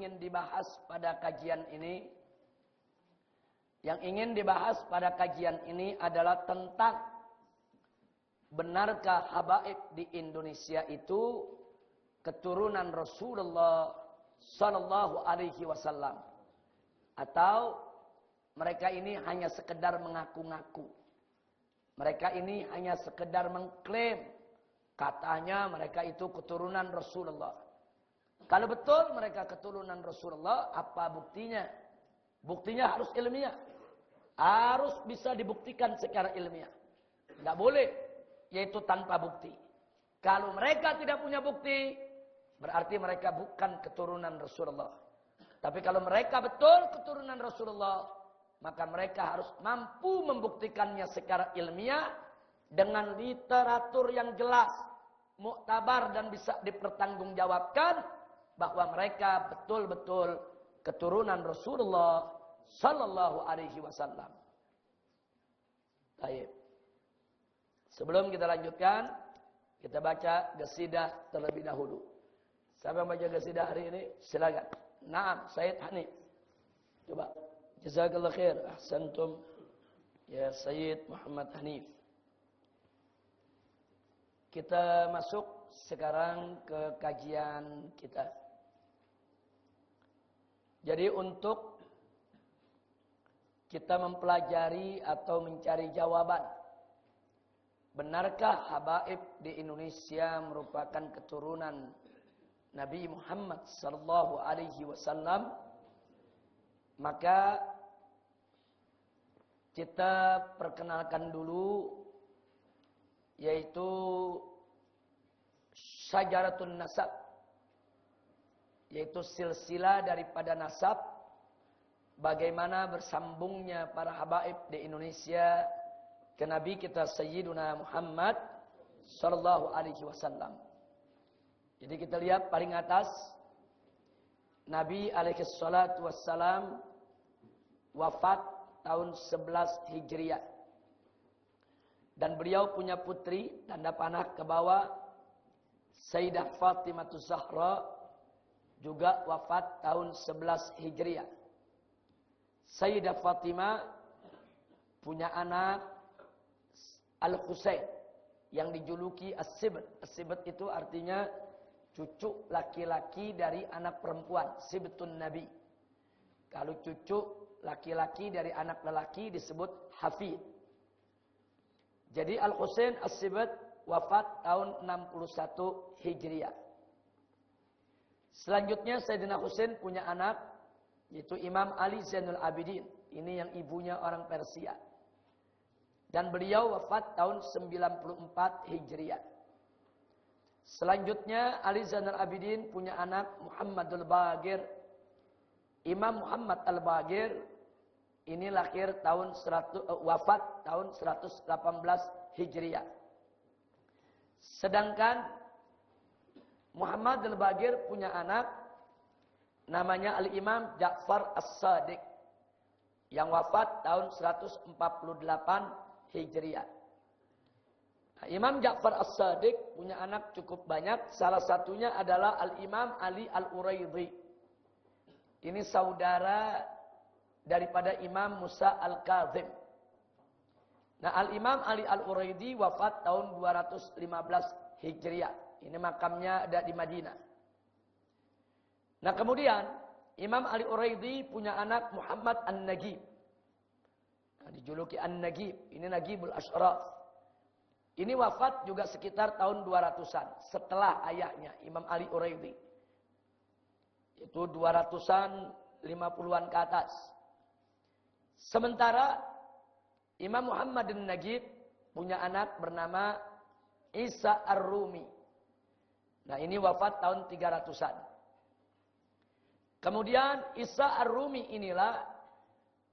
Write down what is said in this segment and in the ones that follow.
ingin dibahas pada kajian ini? Yang ingin dibahas pada kajian ini adalah tentang benarkah habaib di Indonesia itu keturunan Rasulullah Sallallahu Alaihi Wasallam, atau mereka ini hanya sekedar mengaku-ngaku. Mereka ini hanya sekedar mengklaim katanya mereka itu keturunan Rasulullah. Kalau betul mereka keturunan Rasulullah, apa buktinya? Buktinya harus ilmiah. Harus bisa dibuktikan secara ilmiah. Tidak boleh, yaitu tanpa bukti. Kalau mereka tidak punya bukti, berarti mereka bukan keturunan Rasulullah. Tapi kalau mereka betul keturunan Rasulullah, maka mereka harus mampu membuktikannya secara ilmiah dengan literatur yang jelas, muktabar dan bisa dipertanggungjawabkan bahwa mereka betul-betul keturunan Rasulullah Sallallahu Alaihi Wasallam. Baik. Sebelum kita lanjutkan, kita baca qasidah terlebih dahulu. Siapa yang baca qasidah hari ini? Silakan. Naam, Sayyid Hanif. Coba. Jazakallah khair. Ahsantum ya Sayyid Muhammad Hanif. Kita masuk sekarang ke kajian kita. Jadi untuk kita mempelajari atau mencari jawaban, benarkah habaib di Indonesia merupakan keturunan Nabi Muhammad sallallahu alaihi wasallam? Maka kita perkenalkan dulu, yaitu syajaratun nasab, yaitu silsilah daripada nasab, bagaimana bersambungnya para habaib di Indonesia ke Nabi kita Sayyiduna Muhammad sallallahu alaihi wasallam. Jadi kita lihat paling atas, Nabi alaihi salatu wassalam wafat tahun 11 Hijriah. Dan beliau punya putri, tanda panah ke bawah, Sayyidah Fatimah Zahra, juga wafat tahun 11 Hijriah. Sayyidah Fatimah punya anak Al-Husain yang dijuluki As-Sibt. As-Sibt itu artinya cucu laki-laki dari anak perempuan, Sibtun Nabi. Kalau cucu laki-laki dari anak lelaki disebut Hafid. Jadi Al-Husain As-Sibt wafat tahun 61 Hijriah. Selanjutnya Sayyidina Husain punya anak, yaitu Imam Ali Zainul Abidin. Ini yang ibunya orang Persia. Dan beliau wafat tahun 94 Hijriah. Selanjutnya Ali Zainul Abidin punya anak Muhammadul Baqir. Imam Muhammad Al-Baqir ini wafat tahun 118 Hijriah. Sedangkan Muhammad Al-Baqir punya anak namanya Al-Imam Ja'far As-Sadiq yang wafat tahun 148 Hijriah. Nah, Imam Ja'far As-Sadiq punya anak cukup banyak. Salah satunya adalah Al-Imam Ali Al-Uraidhi. Ini saudara daripada Imam Musa Al-Kazim. Nah, Al-Imam Ali Al-Uraidhi wafat tahun 215 Hijriah. Ini makamnya ada di Madinah. Nah, kemudian Imam Ali Uraidhi punya anak Muhammad An-Nagib. Nah, dijuluki An-Nagib. Ini Nagibul Ashraf. Ini wafat juga sekitar tahun 200-an. Setelah ayahnya, Imam Ali Uraidhi. Itu 200-an, 50-an ke atas. Sementara Imam Muhammad An-Nagib punya anak bernama Isa Ar-Rumi. Nah, ini wafat tahun 300-an. Kemudian Isa Ar-Rumi inilah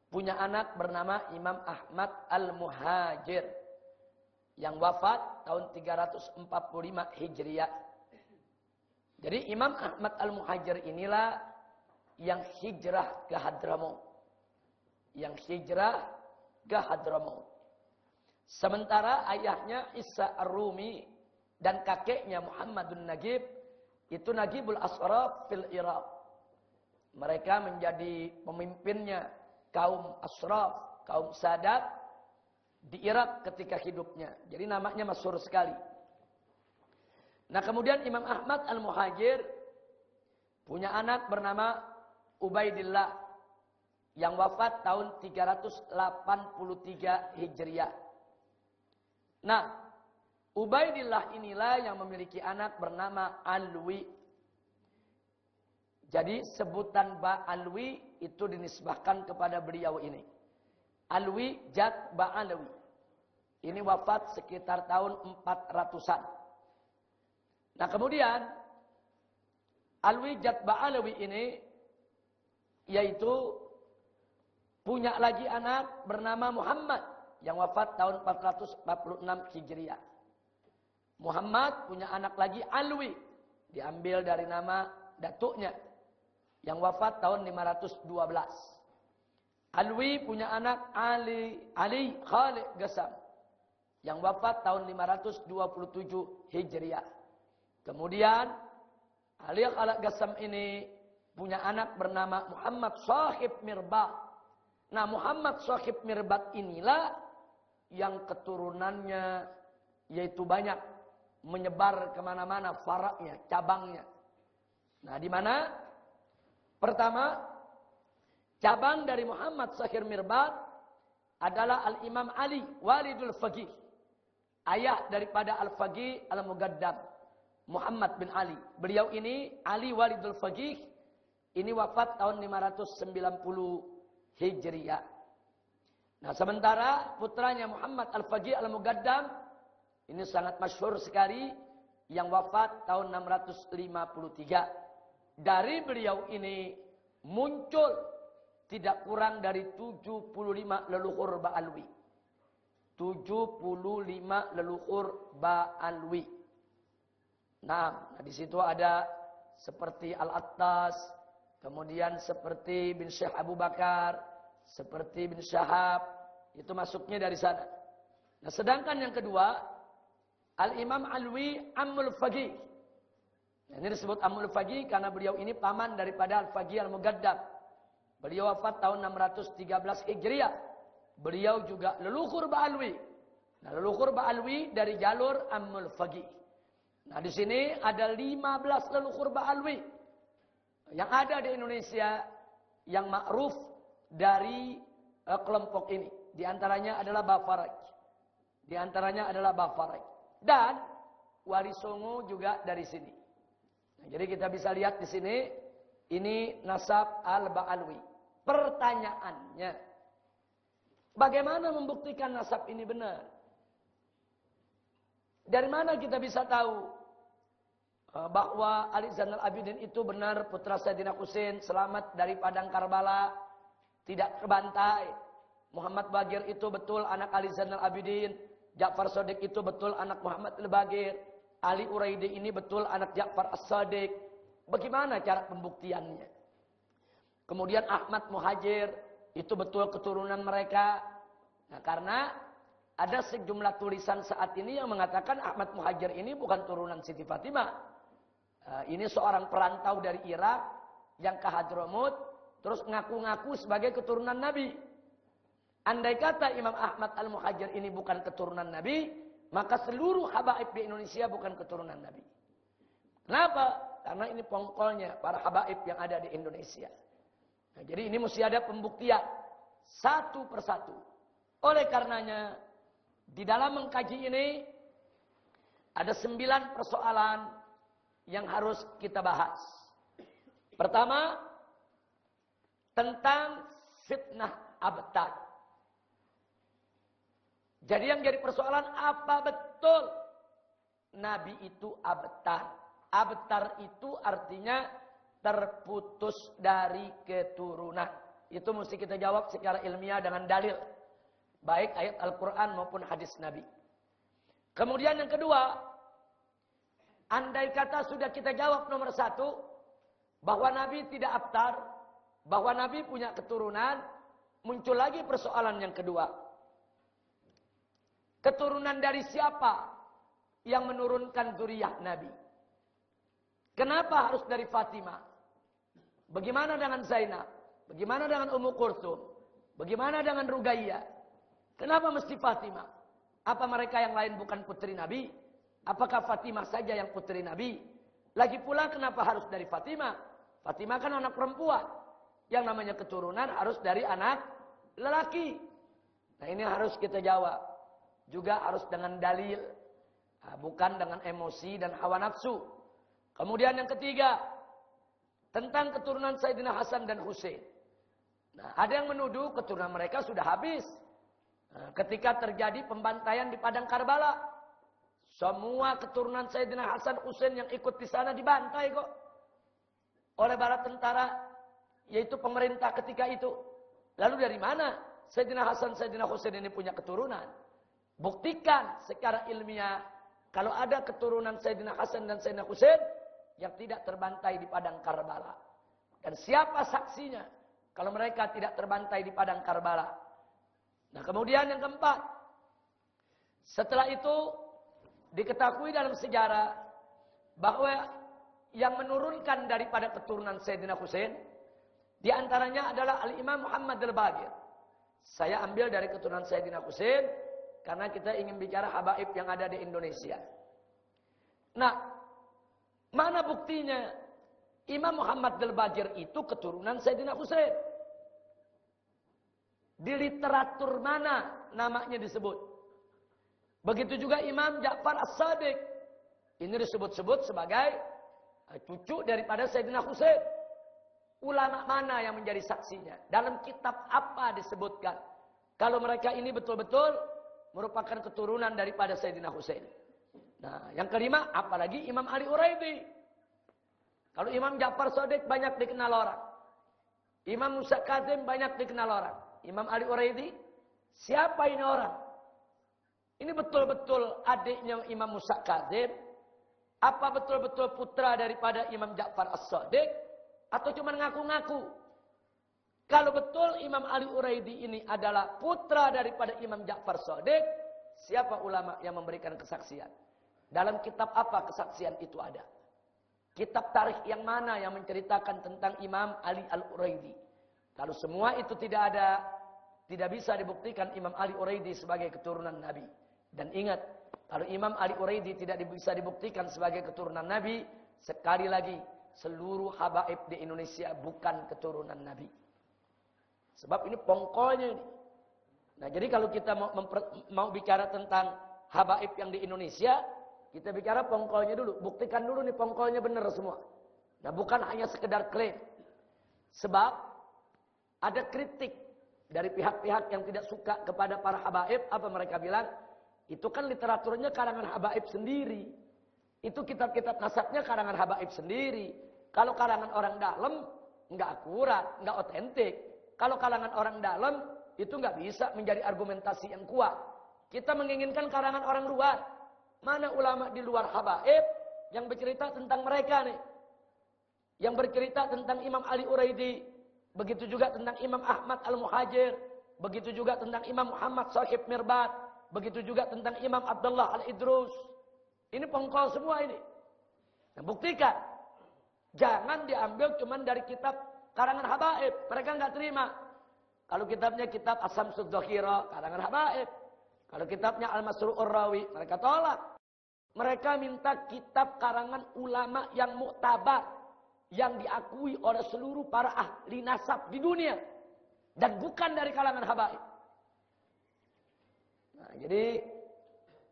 punya anak bernama Imam Ahmad Al-Muhajir yang wafat tahun 345 Hijriah. Jadi Imam Ahmad Al-Muhajir inilah yang hijrah ke Hadramaut. Yang hijrah ke Hadramaut. Sementara ayahnya Isa Ar-Rumi dan kakeknya Muhammadun Nagib itu Nagibul Ashraf fil Iraq. Mereka menjadi pemimpinnya kaum ashraf, kaum sadat di Irak ketika hidupnya. Jadi namanya masyhur sekali. Nah kemudian Imam Ahmad Al-Muhajir punya anak bernama Ubaidillah yang wafat tahun 383 Hijriah. Nah, Ubaidillah inilah yang memiliki anak bernama Alwi. Jadi sebutan Ba'alwi itu dinisbahkan kepada beliau ini. Alwi Jad Ba'alwi. Ini wafat sekitar tahun 400-an. Nah kemudian Alwi Jad Ba'alwi ini yaitu punya lagi anak bernama Muhammad yang wafat tahun 446 Hijriah. Muhammad punya anak lagi Alwi, diambil dari nama datuknya yang wafat tahun 512. Alwi punya anak Ali Khalid Gassam yang wafat tahun 527 Hijriah. Kemudian Ali Khalid Gassam ini punya anak bernama Muhammad Shahib Mirbat. Nah, Muhammad Shahib Mirbat inilah yang keturunannya yaitu banyak menyebar kemana-mana faraknya, cabangnya. Nah, di mana? Pertama, cabang dari Muhammad Shahib Mirbat adalah Al-Imam Ali Walidul Faqih. Ayah daripada Al-Faqih Al-Mugaddam, Muhammad bin Ali. Beliau ini Ali Walidul Faqih, ini wafat tahun 590 Hijriah. Nah, sementara putranya Muhammad Al-Faqih Al-Mugaddam ini sangat masyhur sekali yang wafat tahun 653. Dari beliau ini muncul tidak kurang dari 75 leluhur Ba'alwi. 75 leluhur Ba'alwi. Nah, di situ ada seperti Al-Attas, kemudian seperti bin Syekh Abu Bakar, seperti bin Syahab, itu masuknya dari sana. Nah, sedangkan yang kedua, Al-Imam Alwi Ammul Faqih. Nah, ini disebut Ammul Faqih karena beliau ini paman daripada Al-Faqih Al-Mugaddam. Beliau wafat tahun 613 Hijriah. Beliau juga leluhur Ba'alwi. Nah, leluhur Ba'alwi dari jalur Ammul Faqih. Nah, di sini ada 15 leluhur Ba'alwi yang ada di Indonesia yang ma'ruf dari kelompok ini. Di antaranya adalah Bafaraj. Di antaranya adalah Bafaraj. Dan Wali Songo juga dari sini. Nah, jadi kita bisa lihat di sini, ini nasab Al-Ba'alwi. Pertanyaannya, bagaimana membuktikan nasab ini benar? Dari mana kita bisa tahu bahwa Ali Zainal Abidin itu benar putra Sayyidina Husain, selamat dari padang Karbala, tidak terbantai. Muhammad Bagir itu betul anak Ali Zainal Abidin. Ja'far Shadiq itu betul anak Muhammad Al-Bagir. Ali Uraidi ini betul anak Ja'far As-Shadiq. Bagaimana cara pembuktiannya? Kemudian Ahmad Muhajir itu betul keturunan mereka. Nah, karena ada sejumlah tulisan saat ini yang mengatakan Ahmad Muhajir ini bukan turunan Siti Fatimah. Ini seorang perantau dari Irak yang ke Hadramut, terus ngaku-ngaku sebagai keturunan Nabi. Andai kata Imam Ahmad Al-Muhajir ini bukan keturunan Nabi, maka seluruh habaib di Indonesia bukan keturunan Nabi. Kenapa? Karena ini pongkolnya para habaib yang ada di Indonesia. Nah, jadi ini mesti ada pembuktian satu persatu. Oleh karenanya, di dalam mengkaji ini ada 9 persoalan yang harus kita bahas. Pertama, tentang fitnah abtar. Jadi yang jadi persoalan, apa betul Nabi itu abtar? Abtar itu artinya terputus dari keturunan. Itu mesti kita jawab secara ilmiah dengan dalil. Baik ayat Al-Quran maupun hadis Nabi. Kemudian yang kedua, andai kata sudah kita jawab nomor 1, bahwa Nabi tidak abtar, bahwa Nabi punya keturunan, muncul lagi persoalan yang kedua. Keturunan dari siapa yang menurunkan zuriyah Nabi? Kenapa harus dari Fatimah? Bagaimana dengan Zainab? Bagaimana dengan Ummu Kulthum? Bagaimana dengan Ruqayyah? Kenapa mesti Fatimah? Apa mereka yang lain bukan putri Nabi? Apakah Fatimah saja yang putri Nabi? Lagi pula kenapa harus dari Fatimah? Fatimah kan anak perempuan. Yang namanya keturunan harus dari anak lelaki. Nah ini harus kita jawab. Juga harus dengan dalil. Bukan dengan emosi dan hawa nafsu. Kemudian yang ketiga. Tentang keturunan Sayyidina Hasan dan Husain. Nah, ada yang menuduh keturunan mereka sudah habis. Nah, ketika terjadi pembantaian di Padang Karbala. Semua keturunan Sayyidina Hasan Husain yang ikut di sana dibantai kok. Oleh bala tentara. Yaitu pemerintah ketika itu. Lalu dari mana Sayyidina Hasan, Sayyidina Husain ini punya keturunan? Buktikan secara ilmiah. Kalau ada keturunan Sayyidina Hasan dan Sayyidina Husain. Yang tidak terbantai di Padang Karbala. Dan siapa saksinya? Kalau mereka tidak terbantai di Padang Karbala. Nah kemudian yang keempat. Setelah itu. Diketahui dalam sejarah. Bahwa yang menurunkan daripada keturunan Sayyidina Husain. Di antaranya adalah Al-Imam Muhammad Al-Baqir. Saya ambil dari keturunan Sayyidina Husain. Karena kita ingin bicara habaib yang ada di Indonesia. Nah. Mana buktinya? Imam Muhammad Al-Baqir itu keturunan Sayyidina Husain. Di literatur mana namanya disebut? Begitu juga Imam Ja'far As-Sadiq. Ini disebut-sebut sebagai cucu daripada Sayyidina Husain. Ulama mana yang menjadi saksinya? Dalam kitab apa disebutkan? Kalau mereka ini betul-betul merupakan keturunan daripada Sayyidina Husain. Nah, yang kelima, apalagi Imam Ali Uraidi. Kalau Imam Ja'far Shadiq banyak dikenal orang. Imam Musa Kazim banyak dikenal orang. Imam Ali Uraidi, siapa ini orang? Ini betul-betul adiknya Imam Musa Kazim? Apa betul-betul putra daripada Imam Ja'far As-Shadiq? Atau cuma ngaku-ngaku? Kalau betul Imam Ali Uraidi ini adalah putra daripada Imam Ja'far Shadiq, siapa ulama yang memberikan kesaksian? Dalam kitab apa kesaksian itu ada? Kitab tarikh yang mana yang menceritakan tentang Imam Ali Al-Uraidi? Kalau semua itu tidak ada, tidak bisa dibuktikan Imam Ali Uraidi sebagai keturunan Nabi. Dan ingat, kalau Imam Ali Uraidi tidak bisa dibuktikan sebagai keturunan Nabi, sekali lagi, seluruh habaib di Indonesia bukan keturunan Nabi. Sebab ini pongkolnya ini. Nah jadi kalau kita mau bicara tentang habaib yang di Indonesia, kita bicara pongkolnya dulu. Buktikan dulu nih pongkolnya benar semua. Nah bukan hanya sekedar klaim. Sebab ada kritik dari pihak-pihak yang tidak suka kepada para habaib. Apa mereka bilang? Itu kan literaturnya karangan habaib sendiri. Itu kitab-kitab nasabnya karangan habaib sendiri. Kalau karangan orang dalam, nggak akurat, nggak otentik. Kalau kalangan orang dalam, itu nggak bisa menjadi argumentasi yang kuat. Kita menginginkan karangan orang luar. Mana ulama di luar habaib yang bercerita tentang mereka nih. Yang bercerita tentang Imam Ali Uraidi. Begitu juga tentang Imam Ahmad Al-Muhajir. Begitu juga tentang Imam Muhammad Sahib Mirbat. Begitu juga tentang Imam Abdullah Al-Idrus. Ini pongkol semua ini. Nah, buktikan. Jangan diambil cuma dari kitab karangan habaib. Mereka nggak terima. Kalau kitabnya kitab As-Samsud Dhakhira, karangan habaib. Kalau kitabnya Al-Masru'ur Rawi, mereka tolak. Mereka minta kitab karangan ulama yang muktabar. Yang diakui oleh seluruh para ahli nasab di dunia. Dan bukan dari kalangan habaib. Nah, jadi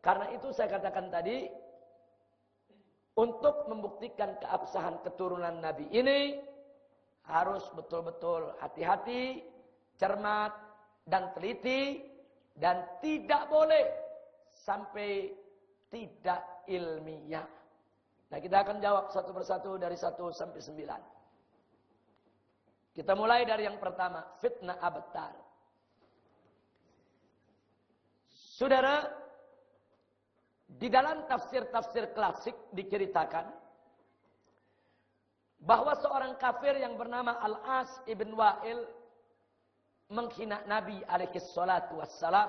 karena itu saya katakan tadi, untuk membuktikan keabsahan keturunan Nabi ini, harus betul-betul hati-hati, cermat, dan teliti, dan tidak boleh sampai tidak ilmiah. Nah kita akan jawab satu persatu dari 1 sampai 9. Kita mulai dari yang pertama, fitnah abtar. Saudara, di dalam tafsir-tafsir klasik diceritakan bahwa seorang kafir yang bernama Al-As ibn Wa'il menghina Nabi alaihi salatu wassalam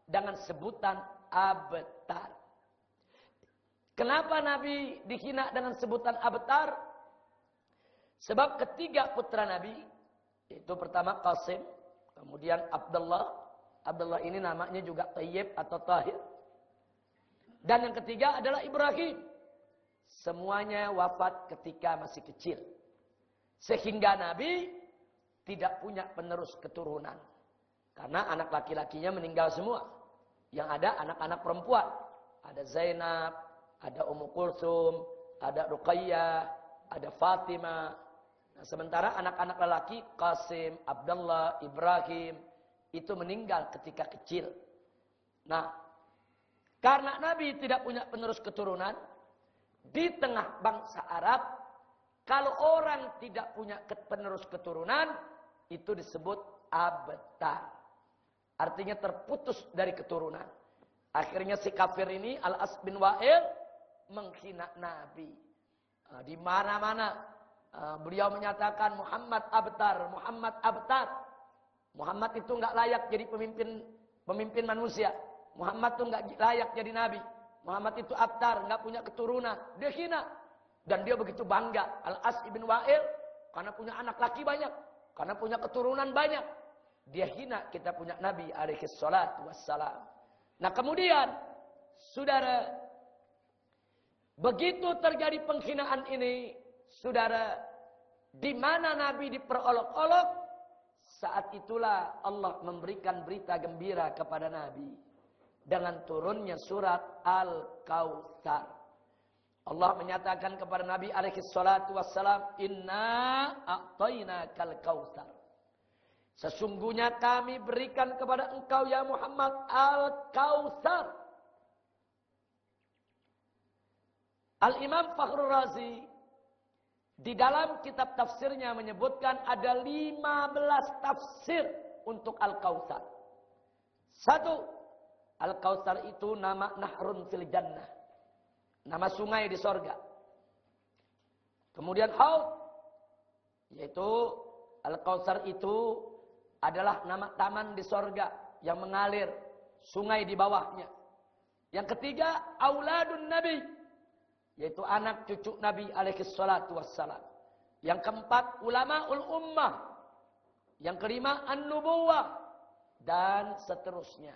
dengan sebutan abtar. Kenapa Nabi dihina dengan sebutan abtar? Sebab ketiga putra Nabi, itu pertama Qasim, kemudian Abdullah. Abdullah ini namanya juga Tayyib atau Tahir. Dan yang ketiga adalah Ibrahim. Semuanya wafat ketika masih kecil. Sehingga Nabi tidak punya penerus keturunan. Karena anak laki-lakinya meninggal semua. Yang ada anak-anak perempuan. Ada Zainab, ada Ummu Kulsum, ada Ruqayyah, ada Fatimah. Nah, sementara anak-anak lelaki Qasim, Abdullah, Ibrahim itu meninggal ketika kecil. Nah, karena Nabi tidak punya penerus keturunan, di tengah bangsa Arab, kalau orang tidak punya penerus keturunan, itu disebut abtar. Artinya terputus dari keturunan. Akhirnya si kafir ini, Al-As bin Wa'il, menghina Nabi. Di mana-mana beliau menyatakan Muhammad abtar, Muhammad abtar. Muhammad itu enggak layak jadi pemimpin manusia. Muhammad itu enggak layak jadi nabi. Muhammad itu abtar, enggak punya keturunan. Dia hina. Dan dia begitu bangga. Al-As bin Wa'il, karena punya anak laki banyak. Karena punya keturunan banyak. Dia hina kita punya Nabi alaihi salatu wassalam. Nah kemudian, saudara, begitu terjadi penghinaan ini, saudara, di mana Nabi diperolok-olok, saat itulah Allah memberikan berita gembira kepada Nabi dengan turunnya surat Al-Kautsar. Allah menyatakan kepada Nabi alaihi salatu wassalam, "Inna a'tainakal kautsar." Sesungguhnya kami berikan kepada engkau ya Muhammad Al-Kautsar. Al-Imam Fakhrul Razi di dalam kitab tafsirnya menyebutkan ada 15 tafsir untuk Al-Kautsar. Satu, Al-Kautsar itu nama Nahrun fil Jannah. Nama sungai di sorga. Kemudian Haud, yaitu Al-Kautsar itu adalah nama taman di sorga yang mengalir sungai di bawahnya. Yang ketiga, Auladun Nabi, yaitu anak cucu Nabi alaihi salatu wassalam. Yang keempat, Ulamaul Ummah. Yang kelima, An-Nubuwah. Dan seterusnya.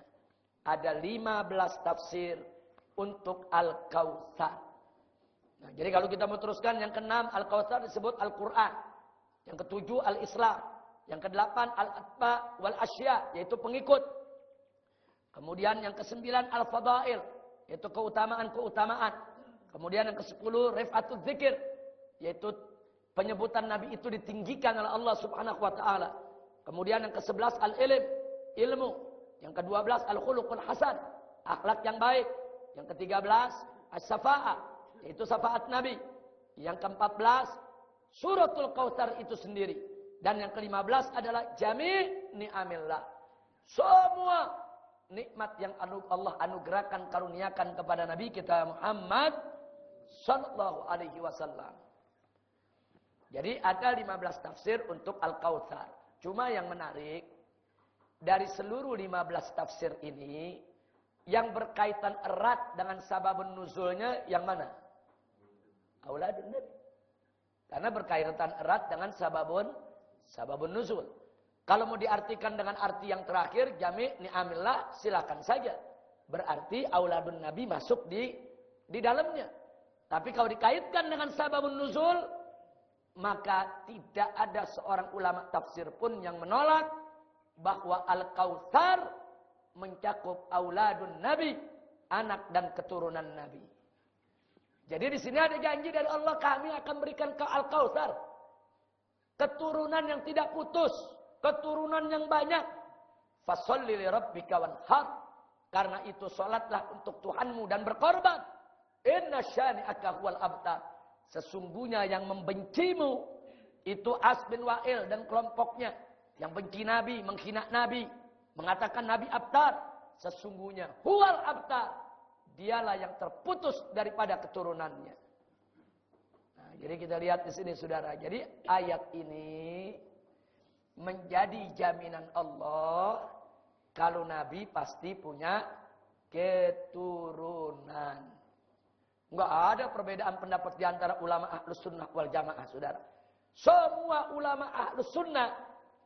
Ada 15 tafsir untuk Al-Kautsar. Nah, jadi kalau kita mau teruskan, yang keenam Al-Kautsar disebut Al-Quran. Yang ketujuh Al-Islam. Yang kedelapan Al-Atba wal Asya, yaitu pengikut. Kemudian yang kesembilan Al-Fadail, yaitu keutamaan-keutamaan. Kemudian yang ke-10 Rif'atul Dzikir, yaitu penyebutan Nabi itu ditinggikan oleh Allah Subhanahu wa taala. Kemudian yang ke-11 Al-Ilm, ilmu. Yang ke-12 Al-Khuluqul Hasan, akhlak yang baik. Yang ke-13 As-Safa'ah, yaitu syafaat Nabi. Yang ke-14 Suratul Kautsar itu sendiri. Dan yang ke-15 adalah Jami' ni'amillah. Semua nikmat yang Allah anugerahkan, karuniakan kepada Nabi kita Muhammad sallallahu alaihi wasallam. Jadi ada 15 tafsir untuk Al-Kautsar. Cuma yang menarik, dari seluruh 15 tafsir ini, yang berkaitan erat dengan sababun nuzulnya yang mana? Auladun Nabi. Karena berkaitan erat dengan sababun nuzul. Kalau mau diartikan dengan arti yang terakhir, Jami' ni'amillah, silakan saja. Berarti auladun Nabi masuk di dalamnya. Tapi kalau dikaitkan dengan sababun nuzul, maka tidak ada seorang ulama tafsir pun yang menolak bahwa Al-Kautsar mencakup auladun Nabi, anak dan keturunan Nabi. Jadi di sini ada janji dari Allah, kami akan berikan ke Al-Kautsar keturunan yang tidak putus, keturunan yang banyak. Fasholli li rabbika wanhar. Karena itu salatlah untuk Tuhanmu dan berkorban. Inna syani'aka huwal abtar. Sesungguhnya yang membencimu itu As bin Wa'il dan kelompoknya yang benci Nabi, menghina Nabi, mengatakan Nabi abtar. Sesungguhnya huwal abtar, dialah yang terputus daripada keturunannya. Nah, jadi kita lihat di sini saudara. Jadi ayat ini menjadi jaminan Allah kalau Nabi pasti punya keturunan. Enggak ada perbedaan pendapat di antara ulama Ahlus Sunnah wal Jamaah, saudara. Semua ulama Ahlus Sunnah,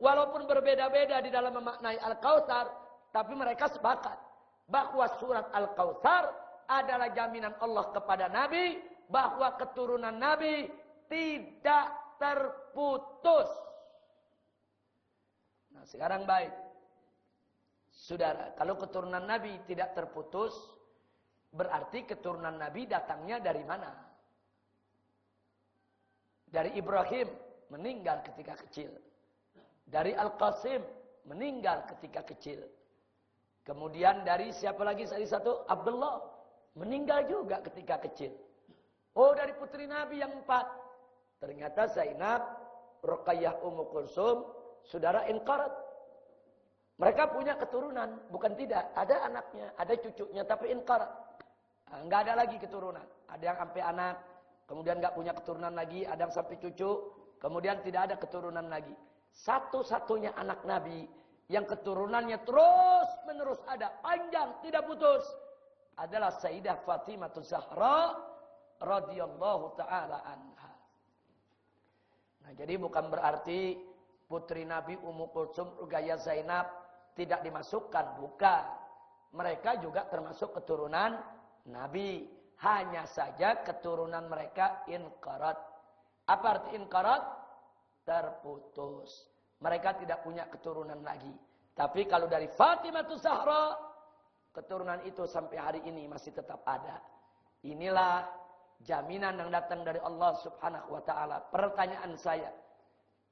walaupun berbeda-beda di dalam memaknai Al-Kautsar, tapi mereka sepakat bahwa surat Al-Kautsar adalah jaminan Allah kepada Nabi, bahwa keturunan Nabi tidak terputus. Nah, sekarang baik. Saudara, kalau keturunan Nabi tidak terputus, berarti keturunan Nabi datangnya dari mana? Dari Ibrahim, meninggal ketika kecil. Dari Al-Qasim, meninggal ketika kecil. Kemudian dari siapa lagi tadi satu? Abdullah, meninggal juga ketika kecil. Oh, dari putri Nabi yang 4. Ternyata Zainab, Ruqayyah, Ummu Kulsum, saudara inqarat. Mereka punya keturunan, bukan tidak. Ada anaknya, ada cucunya, tapi inqarat. Enggak ada lagi keturunan. Ada yang sampai anak, kemudian enggak punya keturunan lagi. Ada yang sampai cucu, kemudian tidak ada keturunan lagi. Satu-satunya anak Nabi yang keturunannya terus menerus ada, panjang, tidak putus, adalah Sayyidah Fatimah Zahra radhiyallahu taala anha. Nah, jadi bukan berarti putri Nabi Ummu Kulsum, Ruqayyah, Zainab tidak dimasukkan, bukan. Mereka juga termasuk keturunan Nabi. Hanya saja keturunan mereka inqarat. Apa arti inqarat? Terputus. Mereka tidak punya keturunan lagi. Tapi kalau dari Fatimah Zahra, keturunan itu sampai hari ini masih tetap ada. Inilah jaminan yang datang dari Allah Subhanahu wa taala. Pertanyaan saya,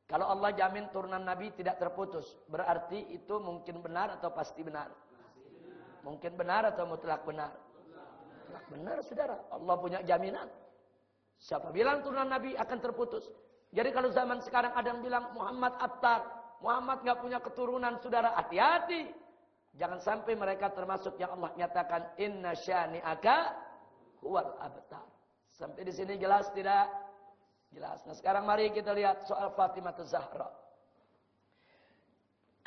kalau Allah jamin turunan Nabi tidak terputus, berarti itu mungkin benar atau pasti benar? Mungkin benar atau mutlak benar? Mutlak benar, saudara. Allah punya jaminan. Siapa bilang turunan Nabi akan terputus? Jadi kalau zaman sekarang ada yang bilang Muhammad Attar, Muhammad nggak punya keturunan, saudara, hati-hati. Jangan sampai mereka termasuk yang Allah nyatakan inna syani'aka huwal abtar. Sampai di sini jelas tidak? Jelas. Nah, sekarang mari kita lihat soal Fatimah Zahra.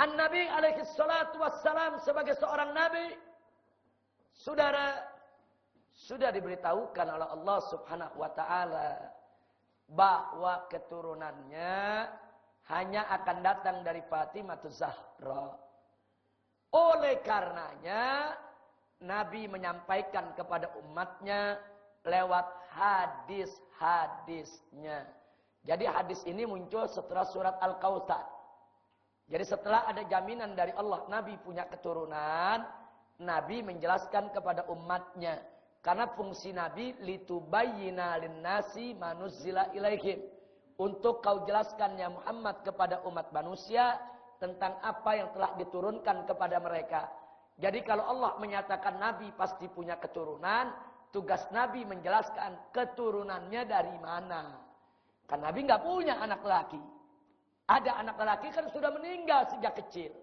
An-Nabi alaihi salatu wassalam sebagai seorang nabi, saudara, sudah diberitahukan oleh Allah Subhanahu wa taala bahwa keturunannya hanya akan datang dari Fatimah Zahra. Oleh karenanya Nabi menyampaikan kepada umatnya lewat hadis-hadisnya. Jadi hadis ini muncul setelah surat Al-Kautsar. Jadi setelah ada jaminan dari Allah Nabi punya keturunan, Nabi menjelaskan kepada umatnya. Karena fungsi Nabi litubayyina linnasi manuzzila ilaihim. Untuk kau jelaskan ya Muhammad kepada umat manusia tentang apa yang telah diturunkan kepada mereka. Jadi kalau Allah menyatakan Nabi pasti punya keturunan, tugas Nabi menjelaskan keturunannya dari mana. Kan Nabi nggak punya anak laki. Ada anak laki kan sudah meninggal sejak kecil.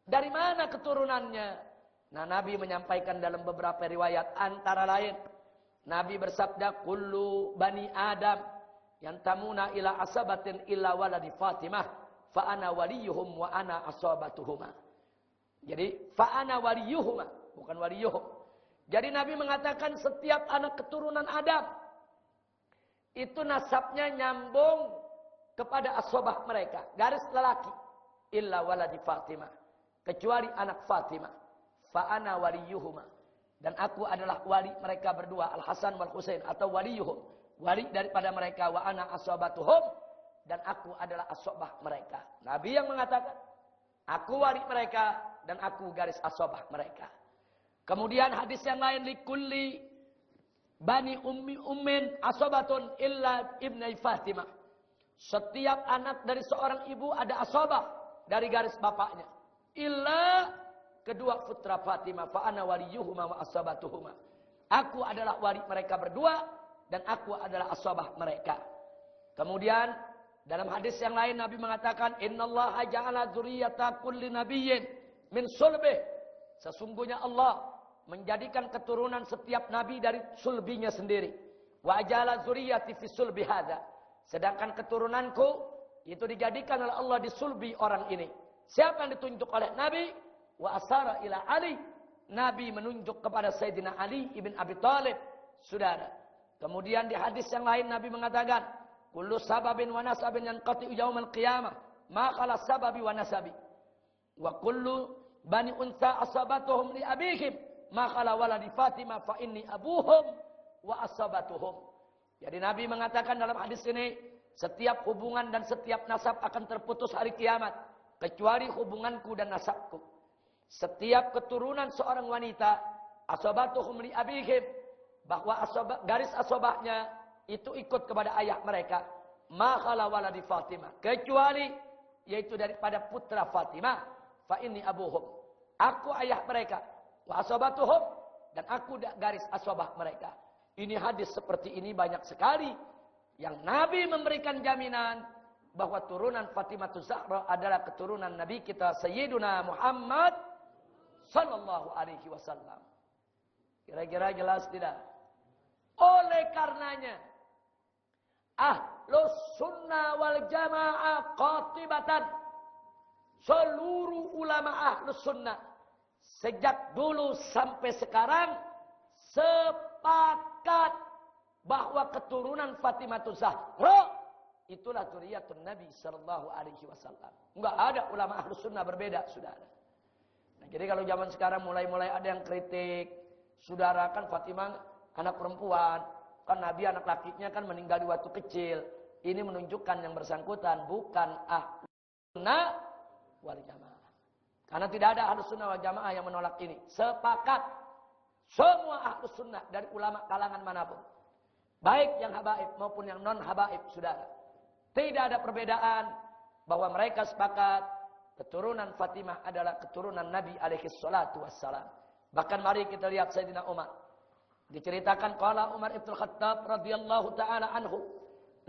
Dari mana keturunannya? Nah, Nabi menyampaikan dalam beberapa riwayat antara lain. Nabi bersabda, kullu bani Adam yantamuna ila asabatin illa waladi Fatimah, fa ana waliyuhum wa ana asabatuhuma. Jadi, fa ana waliyuhuma, bukan waliyuhum. Jadi Nabi mengatakan setiap anak keturunan Adam itu nasabnya nyambung kepada asabah mereka, garis lelaki. Illa waladi Fatimah, kecuali anak Fatimah. Fa'ana waliyuhuma. Dan aku adalah wali mereka berdua. Al-Hasan wal Husain. Atau waliyuhum. Wali daripada mereka. Wa ana asabatuhum. Dan aku adalah asabah mereka. Nabi yang mengatakan. Aku wali mereka. Dan aku garis asabah mereka. Kemudian hadis yang lain. Likulli bani ummin asabatun illa ibnai Fatimah. Setiap anak dari seorang ibu ada asabah. Dari garis bapaknya. Illa kedua putra Fatimah, fa ana waliyuhuma wa asabatuhuma. Aku adalah wali mereka berdua dan aku adalah asabah mereka. Kemudian dalam hadis yang lain Nabi mengatakan, innallaha ja'ala dzurriyyata kulli nabiyyin min sulbih. Sesungguhnya Allah menjadikan keturunan setiap nabi dari sulbinya sendiri. Wa ja'ala dzurriyyati fi sulbi hadza. Sedangkan keturunanku itu dijadikan oleh Allah di sulbi orang ini. Siapa yang ditunjuk oleh Nabi? Wa asara ila Ali. Nabi menunjuk kepada Sayyidina Ali ibn Abi Thalib. Saudara. Kemudian di hadis yang lain Nabi mengatakan. kullu sababin wa nasabin yanqati'u yaumal qiyamah ma khala sababi wa nasabi. Wa kullu bani unsa asabatuhum li abihim ma khala waladi Fatimah fa inni abuhum wa asabatuhum. Jadi Nabi mengatakan dalam hadis ini, setiap hubungan dan setiap nasab akan terputus hari kiamat kecuali hubunganku dan nasabku. Setiap keturunan seorang wanita asabatuhum li abihim, bahwa garis asobahnya itu ikut kepada ayah mereka, ma khala waladi Fatimah, kecuali yaitu daripada putra Fatimah, fa inni abuhum, aku ayah mereka, wa asabatuhum, dan aku garis asobah mereka. Ini hadis seperti ini banyak sekali yang Nabi memberikan jaminan bahwa turunan Fatimah Zahra adalah keturunan Nabi kita Sayyiduna Muhammad sallallahu alaihi wasallam. Kira-kira jelas tidak? Oleh karenanya Ahlus Sunnah wal Jamaah qatibatan, seluruh ulama Ahlus Sunnah sejak dulu sampai sekarang sepakat bahwa keturunan Fatimah Zahra itulah dzurriyyatun Nabi sallallahu alaihi wasallam. Enggak ada ulama Ahlus Sunnah berbeda, Saudara. Nah, jadi kalau zaman sekarang mulai ada yang kritik, Saudara, kan Fatimah anak perempuan, kan Nabi anak lakinya kan meninggal di waktu kecil. Ini menunjukkan yang bersangkutan bukan Ahlus Sunnah wal Jamaah. Karena tidak ada Ahlus Sunnah wal Jamaah yang menolak ini. Sepakat semua Ahlus Sunnah dari ulama kalangan manapun, baik yang habaib maupun yang non habaib, Saudara. Tidak ada perbedaan bahwa mereka sepakat keturunan Fatimah adalah keturunan Nabi alaihi salatu wassalam. Bahkan mari kita lihat Sayyidina Umar. Diceritakan qala Umar ibn Khattab radhiyallahu taala anhu,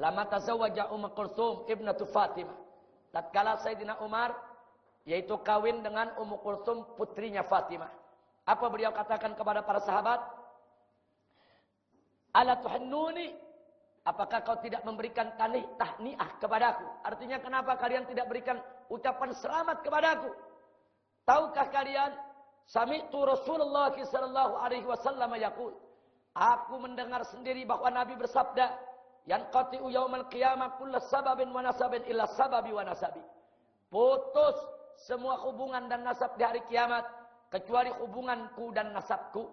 lama tazawwaja Kulthum ibnatu Fatimah. Tatkala Sayyidina Umar yaitu kawin dengan Kulthum putrinya Fatimah. Apa beliau katakan kepada para sahabat? Ala tuhannuni, apakah kau tidak memberikan tahniah kepadaku? Artinya kenapa kalian tidak berikan ucapan selamat kepadaku? Tahukah kalian, sami'tu Rasulullah sallallahu alaihi wasallam yaqul, aku mendengar sendiri bahwa Nabi bersabda, yanqati'u yaumal qiyamah kullu sababin wa nasabin illa sababi wa nasabi. Putus semua hubungan dan nasab di hari kiamat kecuali hubunganku dan nasabku.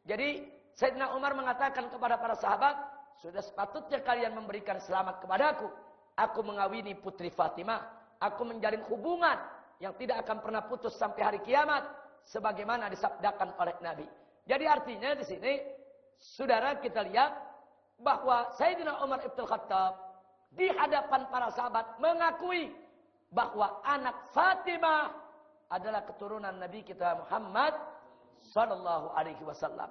Jadi Sayyidina Umar mengatakan kepada para sahabat, sudah sepatutnya kalian memberikan selamat kepadaku. Aku mengawini putri Fatimah. Aku menjalin hubungan yang tidak akan pernah putus sampai hari kiamat, sebagaimana disabdakan oleh Nabi. Jadi artinya di sini, Saudara, kita lihat bahwa Sayyidina Umar ibn Khattab di hadapan para sahabat mengakui bahwa anak Fatimah adalah keturunan Nabi kita Muhammad sallallahu alaihi wasallam.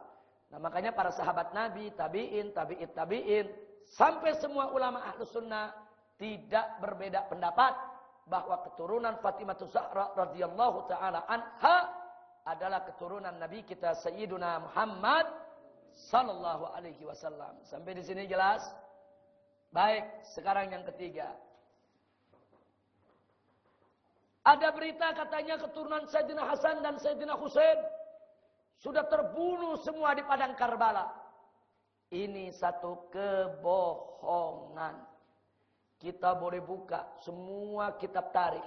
Nah, makanya para sahabat Nabi, tabi'in, tabi'in, sampai semua ulama Ahlus Sunnah tidak berbeda pendapat bahwa keturunan Fatimah Zahra radhiyallahu taala anha adalah keturunan Nabi kita Sayyiduna Muhammad sallallahu alaihi wasallam. Sampai di sini jelas? Baik, sekarang yang ketiga. Ada berita katanya keturunan Sayyidina Hasan dan Sayyidina Husain sudah terbunuh semua di padang Karbala. Ini satu kebohongan. Kita boleh buka semua kitab tarikh.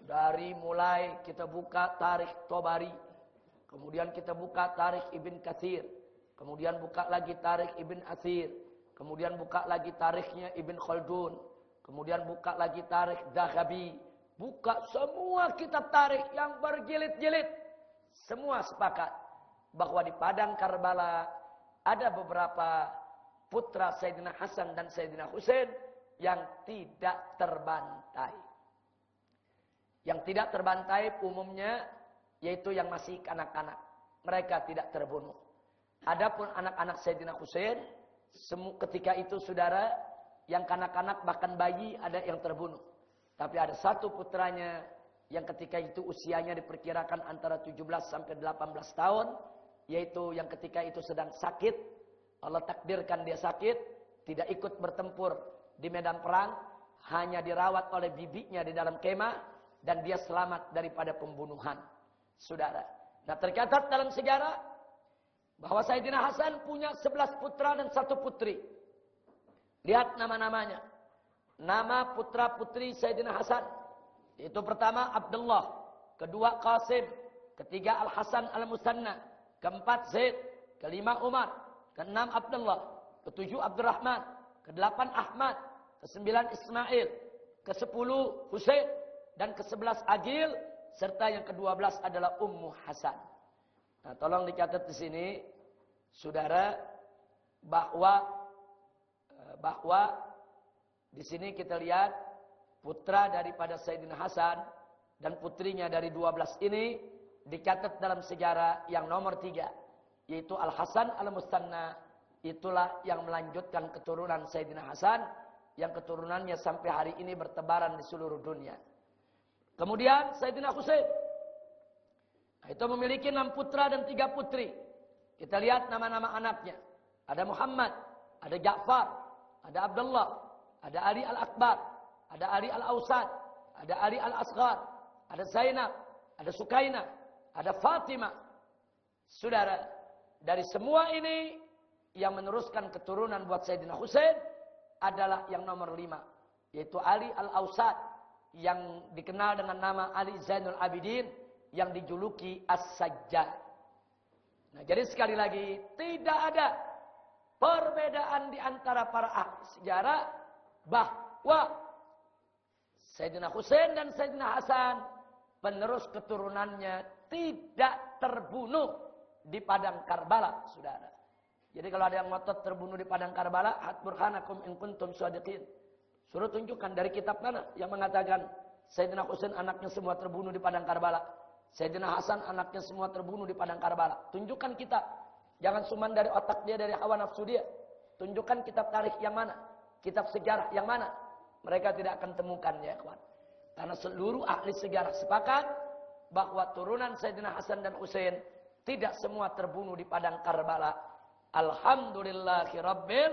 Dari mulai kita buka tarikh Tobari, kemudian kita buka tarikh Ibn Katsir, kemudian buka lagi tarikh Ibn Athir, kemudian buka lagi tarikhnya Ibn Khaldun, kemudian buka lagi tarikh Dahabi. Buka semua kitab tarikh yang berjilid-jilid. Semua sepakat bahwa di padang Karbala ada beberapa putra Sayyidina Hasan dan Sayyidina Husain yang tidak terbantai. Yang tidak terbantai umumnya yaitu yang masih kanak-kanak. Mereka tidak terbunuh. Adapun anak-anak Sayyidina Husain, ketika itu, Saudara, yang kanak-kanak bahkan bayi ada yang terbunuh. Tapi ada satu putranya yang ketika itu usianya diperkirakan antara 17 sampai 18 tahun. Yaitu yang ketika itu sedang sakit. Allah takdirkan dia sakit. Tidak ikut bertempur di medan perang. Hanya dirawat oleh bibinya di dalam kemah. Dan dia selamat daripada pembunuhan. Saudara. Nah, tercatat dalam sejarah bahwa Sayyidina Hasan punya 11 putra dan 1 putri. Lihat nama-namanya. Nama putra-putri Sayyidina Hasan. Itu pertama Abdullah, kedua Qasim, ketiga Al-Hasan Al-Musanna, keempat Zaid, kelima Umar, keenam Abdullah, ketujuh Abdurrahman, kedelapan Ahmad, kesembilan Ismail, kesepuluh Husain, dan kesebelas Agil, serta yang ke-12 adalah Ummu Hasan. Nah, tolong dicatat di sini, saudara, bahwa di sini kita lihat putra daripada Sayyidina Hasan dan putrinya dari 12 ini dicatat dalam sejarah yang nomor 3, yaitu Al-Hasan Al-Musanna. Itulah yang melanjutkan keturunan Sayyidina Hasan yang keturunannya sampai hari ini bertebaran di seluruh dunia. Kemudian Sayyidina Husain, itu memiliki 6 putra dan 3 putri. Kita lihat nama-nama anaknya. Ada Muhammad, ada Ja'far, ada Abdullah, ada Ali Al-Akbar, ada Ali Al-Awsat, ada Ali Al-Asghar, ada Zainab, ada Sukainah, ada Fatimah. Saudara, dari semua ini yang meneruskan keturunan buat Sayyidina Husain adalah yang nomor 5, yaitu Ali Al-Awsat, yang dikenal dengan nama Ali Zainul Abidin, yang dijuluki As-Sajjad. Nah, jadi sekali lagi, tidak ada perbedaan di antara para ahli sejarah bahwa Sayyidina Husain dan Sayyidina Hasan, penerus keturunannya, tidak terbunuh di padang Karbala, saudara. Jadi kalau ada yang ngotot terbunuh di padang Karbala, hat burhanakum in kuntum shadiqin. Suruh tunjukkan dari kitab mana yang mengatakan Sayyidina Husain anaknya semua terbunuh di padang Karbala, Sayyidina Hasan anaknya semua terbunuh di padang Karbala. Tunjukkan kitab. Jangan cuma dari otak dia, dari hawa nafsu dia. Tunjukkan kitab tarikh yang mana, kitab sejarah yang mana. Mereka tidak akan temukan, ya kawan. Karena seluruh ahli sejarah sepakat bahwa turunan Sayyidina Hasan dan Husain tidak semua terbunuh di padang Karbala. Alhamdulillahi Rabbil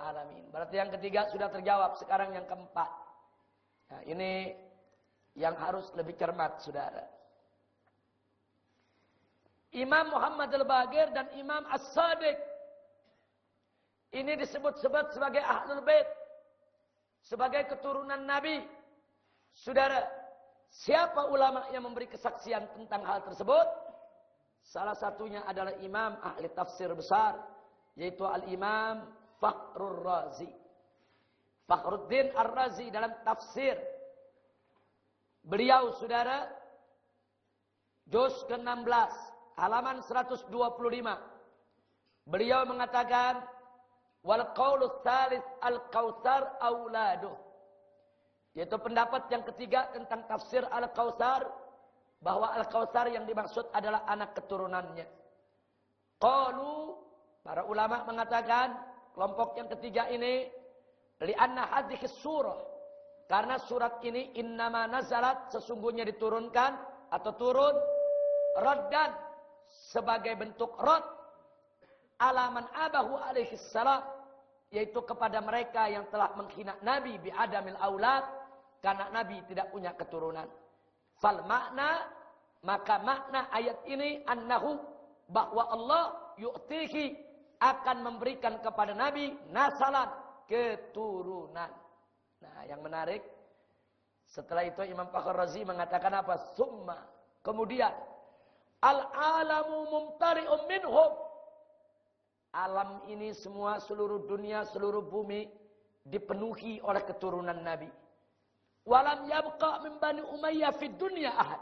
Alamin. Berarti yang ketiga sudah terjawab. Sekarang yang keempat. Nah, ini yang harus lebih cermat, saudara. Imam Muhammad Al-Baqir dan Imam As-Sadiq ini disebut-sebut sebagai Ahlul Bait, sebagai keturunan Nabi. Saudara, siapa ulama yang memberi kesaksian tentang hal tersebut? Salah satunya adalah imam ahli tafsir besar, yaitu Al-Imam Fakhrur Razi. Fakhruddin Ar-Razi dalam tafsir beliau, saudara, juz ke-16, halaman 125. Beliau mengatakan, wal qaulus tsalits al-kautsar auladuh. Yaitu pendapat yang ketiga tentang tafsir al-kautsar, bahwa al-kautsar yang dimaksud adalah anak keturunannya. Qalu, para ulama mengatakan, kelompok yang ketiga ini, li'anna hadhihi surah, karena surat ini innama nazalat, sesungguhnya diturunkan atau turun raddan, sebagai bentuk rad alaman abahu alaihi salam, yaitu kepada mereka yang telah menghina Nabi bi'adamil aulad, karena Nabi tidak punya keturunan. Fal makna, maka makna ayat ini annahu, bahwa Allah yu'tihi, akan memberikan kepada Nabi nasalan, keturunan. Nah, yang menarik, setelah itu Imam Fakhrur Razi mengatakan apa? Summa, kemudian al-alamu mumtari'un minhum, alam ini semua, seluruh dunia, seluruh bumi dipenuhi oleh keturunan Nabi. Walam yabqa min Bani Umayyah fid dunya ahad,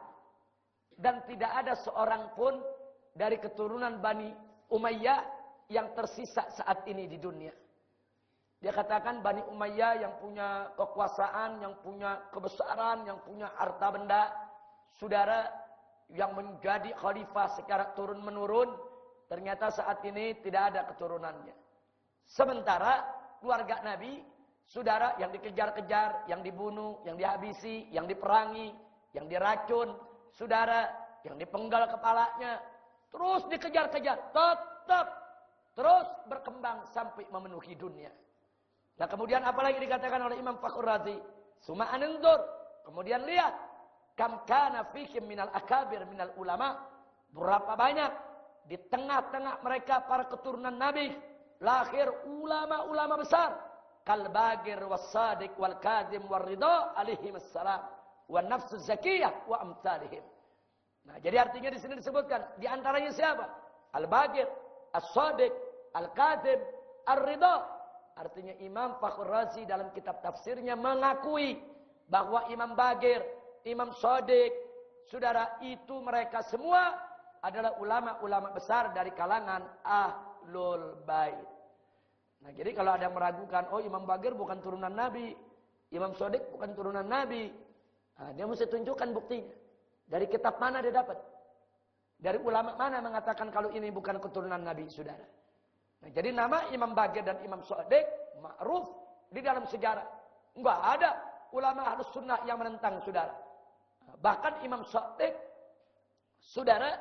dan tidak ada seorang pun dari keturunan Bani Umayyah yang tersisa saat ini di dunia. Dia katakan Bani Umayyah yang punya kekuasaan, yang punya kebesaran, yang punya harta benda, saudara, yang menjadi khalifah secara turun-menurun, ternyata saat ini tidak ada keturunannya. Sementara keluarga Nabi, saudara, yang dikejar-kejar, yang dibunuh, yang dihabisi, yang diperangi, yang diracun, saudara, yang dipenggal kepalanya, terus dikejar-kejar, tetap terus berkembang sampai memenuhi dunia. Nah, kemudian apalagi dikatakan oleh Imam Fakhrur Razi? Suma anendur, kemudian lihat, kam kana fihim minal akabir minal ulama, berapa banyak di tengah-tengah mereka para keturunan Nabi lahir ulama-ulama besar, kal bagir was-sadiq wal kadhim war ridha alaihi wassalam wa nafsu zakiyah wa amsalihim. Nah, jadi artinya di sini disebutkan di antaranya siapa? Al-bagir, as-sadiq, al-kadhim, ar-ridha. Artinya Imam Fakhr Razi dalam kitab tafsirnya mengakui bahwa Imam Bagir, Imam Shadiq, saudara itu mereka semua adalah ulama-ulama besar dari kalangan Ahlul Bait. Nah, jadi kalau ada yang meragukan, oh Imam Bagir bukan turunan Nabi, Imam Shadiq bukan turunan Nabi, nah, dia mesti tunjukkan buktinya. Dari kitab mana dia dapat? Dari ulama mana mengatakan kalau ini bukan keturunan Nabi, saudara? Nah, jadi nama Imam Bagir dan Imam Shadiq ma'ruf di dalam sejarah. Enggak ada ulama Ahlus Sunnah yang menentang, saudara. Bahkan Imam Shadiq, saudara,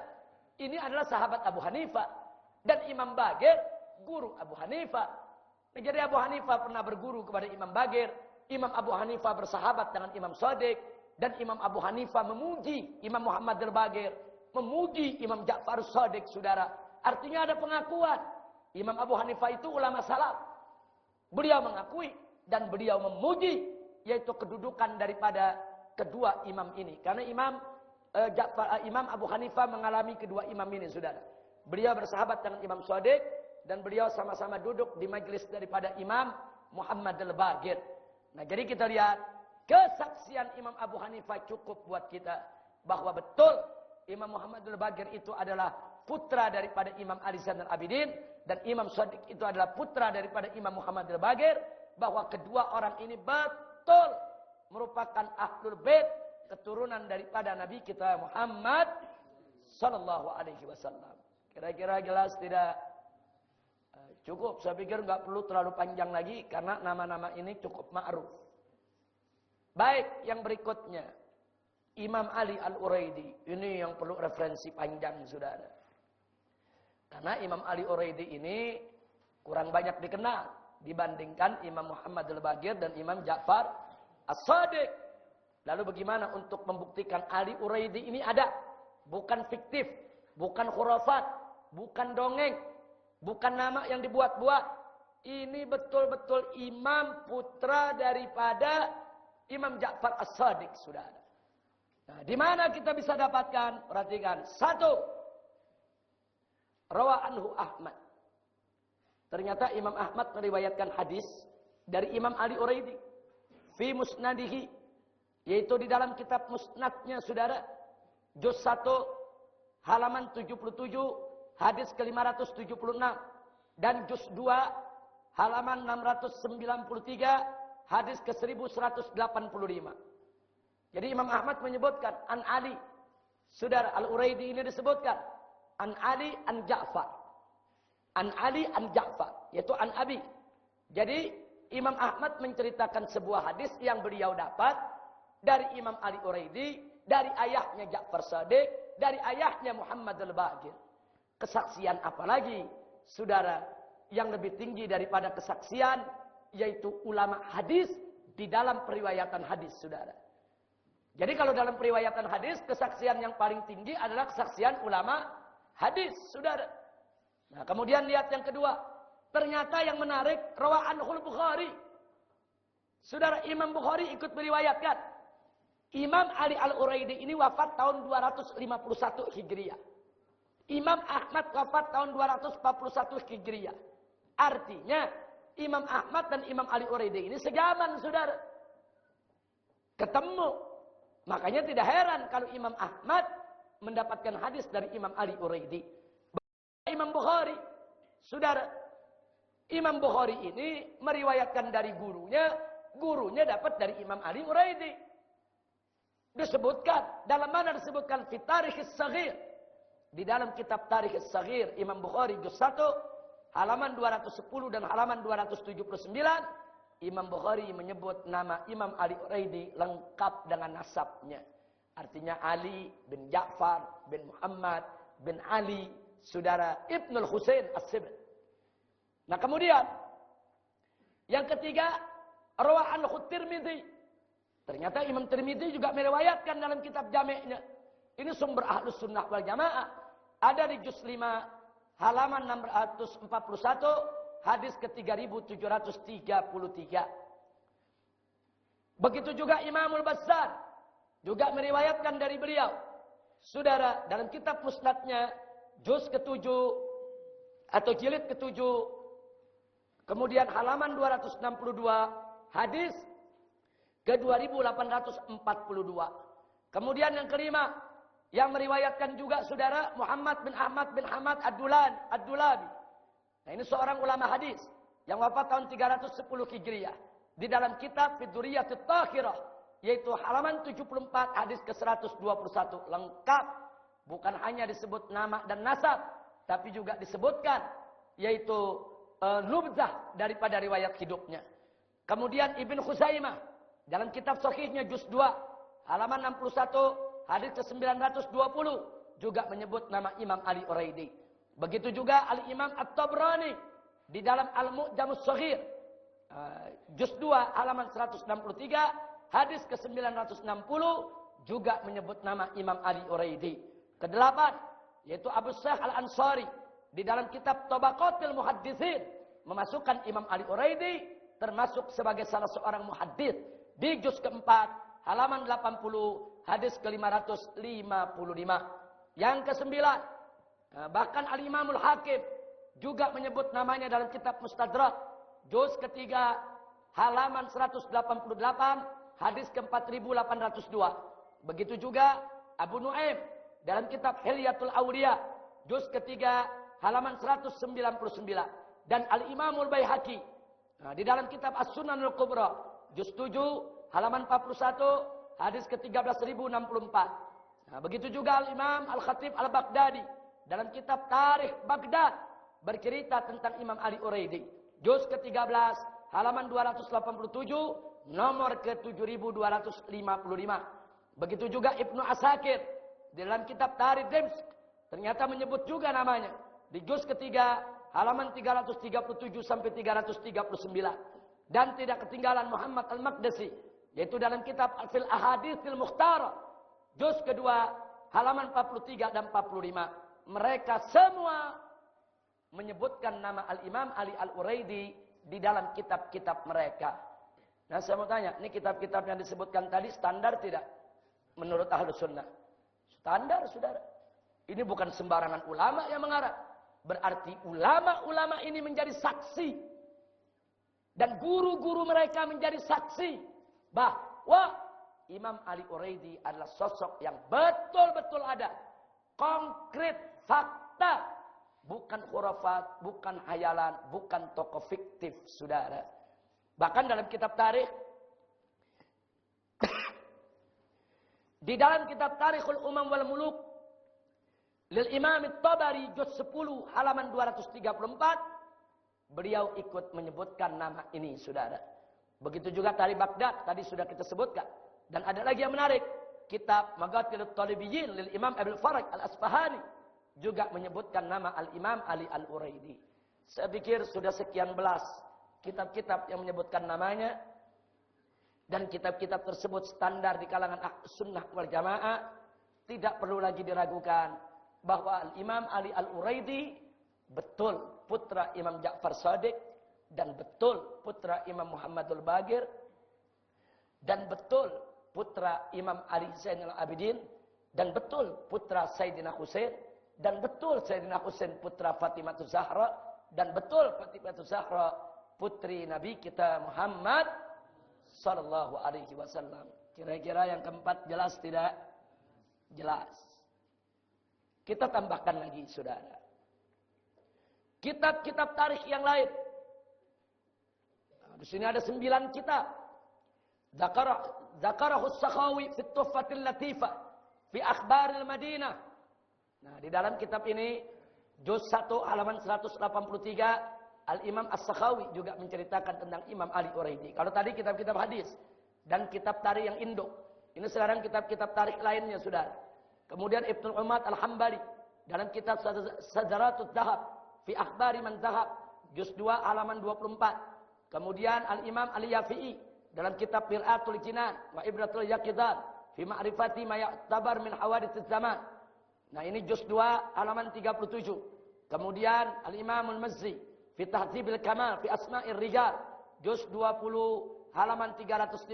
ini adalah sahabat Abu Hanifah. Dan Imam Bagir, guru Abu Hanifah. Nah, jadi Abu Hanifah pernah berguru kepada Imam Bagir. Imam Abu Hanifah bersahabat dengan Imam Shadiq. Dan Imam Abu Hanifah memuji Imam Muhammad al-Bagir. Memuji Imam Ja'far Shadiq, saudara. Artinya ada pengakuan. Imam Abu Hanifah itu ulama salaf. Beliau mengakui dan beliau memuji, yaitu kedudukan daripada kedua imam ini. Karena Imam Abu Hanifah mengalami kedua imam ini, saudara. Beliau bersahabat dengan Imam Shadiq dan beliau sama-sama duduk di majelis daripada Imam Muhammad al-Bagir. Nah, jadi kita lihat kesaksian Imam Abu Hanifah cukup buat kita bahwa betul Imam Muhammad al-Bagir itu adalah putra daripada Imam Ali Zainal Abidin dan Imam Shadiq itu adalah putra daripada Imam Muhammad al-Bagir, bahwa kedua orang ini betul merupakan Ahlul Bait, keturunan daripada Nabi kita Muhammad sallallahu alaihi wasallam. Kira-kira jelas tidak? Cukup, saya pikir nggak perlu terlalu panjang lagi karena nama-nama ini cukup ma'ruf. Baik, yang berikutnya Imam Ali Al-Uraidi. Ini yang perlu referensi panjang, saudara. Karena Imam Ali Uraidi ini kurang banyak dikenal dibandingkan Imam Muhammad al-Bagir dan Imam Ja'far As-Shadiq. Lalu bagaimana untuk membuktikan Ali Uraidi ini ada? Bukan fiktif, bukan khurafat, bukan dongeng, bukan nama yang dibuat-buat. Ini betul-betul imam putra daripada Imam Ja'far As-Shadiq, saudara. Nah, di mana kita bisa dapatkan? Perhatikan. Satu, rawa anhu Ahmad. Ternyata Imam Ahmad meriwayatkan hadis dari Imam Ali Uraidi fi musnadihi, yaitu di dalam kitab musnadnya, saudara, juz 1 halaman 77 hadis ke-576 dan juz 2 halaman 693 hadis ke-1185. Jadi Imam Ahmad menyebutkan an Ali, saudara, Al-Uraidi ini disebutkan an Ali an Ja'far. An Ali an Ja'far, yaitu an Abi. Jadi Imam Ahmad menceritakan sebuah hadis yang beliau dapat dari Imam Ali Uraidi, dari ayahnya Ja'far Shadiq, dari ayahnya Muhammad al-Bagir. Kesaksian apalagi, saudara, yang lebih tinggi daripada kesaksian, yaitu ulama hadis di dalam periwayatan hadis, saudara. Jadi kalau dalam periwayatan hadis, kesaksian yang paling tinggi adalah kesaksian ulama hadis, saudara. Nah, kemudian lihat yang kedua. Ternyata yang menarik, rawaanul Bukhari. Saudara, Imam Bukhari ikut meriwayatkan. Imam Ali Al-Uraidi ini wafat tahun 251 Hijriah. Imam Ahmad wafat tahun 241 Hijriah. Artinya, Imam Ahmad dan Imam Ali Uraidi ini sejaman, saudara. Ketemu. Makanya tidak heran kalau Imam Ahmad mendapatkan hadis dari Imam Ali Uraidi. Imam Bukhari, saudara, Imam Bukhari ini meriwayatkan dari gurunya, gurunya dapat dari Imam Ali Uraidi. Disebutkan, dalam mana disebutkan? Fi Tarikhis Shaghir. Di dalam kitab Tarikhis Shaghir, Imam Bukhari juz 1, halaman 210 dan halaman 279, Imam Bukhari menyebut nama Imam Ali Uraidi lengkap dengan nasabnya. Artinya Ali bin Ja'far bin Muhammad bin Ali, saudara, Ibnul Husain As-Sibr. Nah, kemudian yang ketiga, rawa'an Tirmidzi. Ternyata Imam Tirmidzi juga meriwayatkan dalam kitab Jami'-nya. Ini sumber Ahlus Sunnah wal Jamaah. Ada di juz 5 halaman 641 hadis ke-3733. Begitu juga Imamul Bazzar juga meriwayatkan dari beliau. Saudara, dalam kitab musnadnya juz ke-7 atau jilid ke-7, kemudian halaman 262, hadis ke-2842. Kemudian yang kelima, yang meriwayatkan juga saudara Muhammad bin Ahmad bin Hamad Ad-Dulabi. Nah, ini seorang ulama hadis yang wafat tahun 310 Hijriah. Di dalam kitab Fiduriyatut Tahirah, yaitu halaman 74 hadis ke-121, lengkap. Bukan hanya disebut nama dan nasab, tapi juga disebutkan yaitu nubzah daripada riwayat hidupnya. Kemudian Ibn Khuzaimah dalam kitab sahihnya juz 2 halaman 61 hadis ke-920 juga menyebut nama Imam Ali Uraidi. Begitu juga Al-Imam At-Tabrani di dalam Al-Mu'jamus Shaghir juz 2 halaman 163 hadis ke-960 juga menyebut nama Imam Ali Uraidi. Kedelapan, yaitu Abu Syekh Al-Ansari di dalam kitab Tabaqatul Muhadditsin memasukkan Imam Ali Uraidi termasuk sebagai salah seorang muhaddits di juz keempat halaman 80 hadis ke-555. Yang kesembilan, bahkan Al-Imamul Hakim juga menyebut namanya dalam kitab Mustadrak juz ketiga halaman 188 hadis ke-4802. Begitu juga Abu Nuaim dalam kitab Hilyatul Awliya juz ketiga halaman 199 dan Al-Imamul Baihaqi di dalam kitab As-Sunanul Kubra juz 7 halaman 41 hadis ke-13064. Begitu juga Al-Imam Al-Khatib Al-Baghdadi dalam kitab Tarikh Baghdad bercerita tentang Imam Ali Uraidi juz ke-13 halaman 287 nomor ke-7255. Begitu juga Ibnu Asakir dalam kitab Tarikh Dimashq ternyata menyebut juga namanya di juz ketiga halaman 337 sampai 339. Dan tidak ketinggalan Muhammad Al-Maqdisi yaitu dalam kitab Fil Ahaditsil Mukhtarah juz kedua halaman 43 dan 45. Mereka semua menyebutkan nama Al-Imam Ali Al-Uraidi di dalam kitab-kitab mereka. Nah, saya mau tanya, ini kitab-kitab yang disebutkan tadi standar tidak menurut Ahlus Sunnah? Standar, saudara. Ini bukan sembarangan ulama yang mengarang. Berarti ulama-ulama ini menjadi saksi. Dan guru-guru mereka menjadi saksi. Bahwa Imam Ali Uraidi adalah sosok yang betul-betul ada. Konkret, fakta. Bukan khurafat, bukan hayalan, bukan tokoh fiktif, saudara. Bahkan dalam kitab tarikh, di dalam kitab Tarikhul Umam wal Muluk lil Imam At-Tabari juz 10 halaman 234 beliau ikut menyebutkan nama ini, saudara. Begitu juga Tarikh Baghdad tadi sudah kita sebutkan. Dan ada lagi yang menarik, kitab Maghatirut Talibiyyin lil Imam Abil Faraj Al-Asfahani juga menyebutkan nama Al-Imam Ali Al-Uraidi. Saya pikir sudah sekian belas kitab-kitab yang menyebutkan namanya. Dan kitab-kitab tersebut standar di kalangan Sunnah wal Jamaah. Tidak perlu lagi diragukan bahwa Al-Imam Ali Al-Uraidi betul putra Imam Ja'far Shadiq, dan betul putra Imam Muhammadul Baqir, dan betul putra Imam Ali Zainal Abidin, dan betul putra Sayyidina Husain, dan betul Sayyidina Husain putra Fatimah Zahra, dan betul Fatimah Zahra putri Nabi kita Muhammad Sallallahu Alaihi Wasallam. Kira-kira yang keempat jelas tidak? Jelas. Kita tambahkan lagi, saudara. Kitab-kitab tarikh yang lain. Nah, di sini ada 9 kitab. Zakarahus Sakhawi fi Tuhfatil Latifah fi Akhbaril Madinah. Nah, di dalam kitab ini juz 1 halaman 183 Al-Imam As-Sakhawi juga menceritakan tentang Imam Ali Uraidi. Kalau tadi kitab-kitab hadis dan kitab tarikh yang Indo. Ini sekarang kitab-kitab tarikh lainnya, saudara. Kemudian Ibnu Umar Al-Hambali dalam kitab Sajaratut Dhahab fi Akhbari Man Dhahab juz 2 halaman 24. Kemudian Al-Imam Al-Yafi'i dalam kitab Mir'atul Jinan wa Ibratul Yaqidan fi Ma'rifati ma ya'tabar min hawadits zaman. Nah, ini juz 2 halaman 37. Kemudian Al-Imam Al-Mazzi fi Tahdzibil Kamal fi Asma'ir Rijal, juz 20 halaman 352.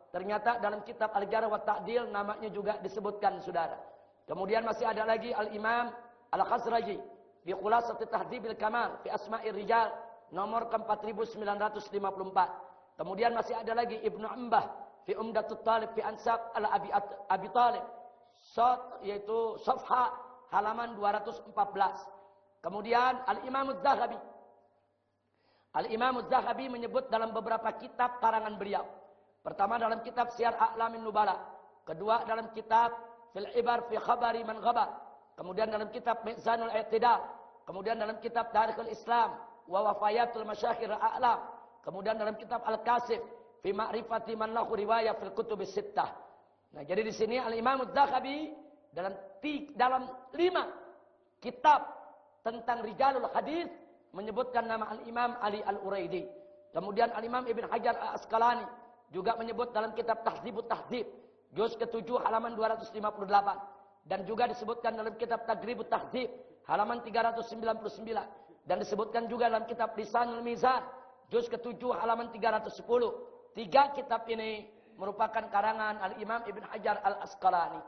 Ternyata dalam kitab Al-Jarh wa Ta'dil namanya juga disebutkan, saudara. Kemudian masih ada lagi Al-Imam Al-Khazraji fi Khulasat Tahdzibil Kamal fi Asma'ir Rijal nomor ke-4954. Kemudian masih ada lagi Ibnu Ambah fi Umdatut Talib fi Ansab Abi Talib, yaitu Safha halaman 214. Kemudian Al-Imam Az-Zahabi. Al-Imam Az-Zahabi menyebut dalam beberapa kitab karangan beliau. Pertama dalam kitab Syiar A'lamin Nubala. Kedua dalam kitab Fil Ibar fi Khabari Man Ghabar. Kemudian dalam kitab Mizanul I'tidal. Kemudian dalam kitab Tarikhul Islam wa Wafayatul Masyakhir A'lam. Kemudian dalam kitab Al-Kasif fi Ma'rifati Man lahu riwayah fil Kutubis Sittah. Nah, jadi di sini Al-Imam Az-Zahabi dalam 5 kitab tentang Rijalul Hadis menyebutkan nama Al-Imam Ali Al-Uraidi. Kemudian Al-Imam Ibn Hajar Al-Asqalani juga menyebut dalam kitab Tahdzibut Tahdzib, juz ke-7 halaman 258. Dan juga disebutkan dalam kitab Taqribut Tahdzib, halaman 399. Dan disebutkan juga dalam kitab Lisanul Mizan, juz ke-7 halaman 310. 3 kitab ini merupakan karangan Al-Imam Ibn Hajar Al-Asqalani.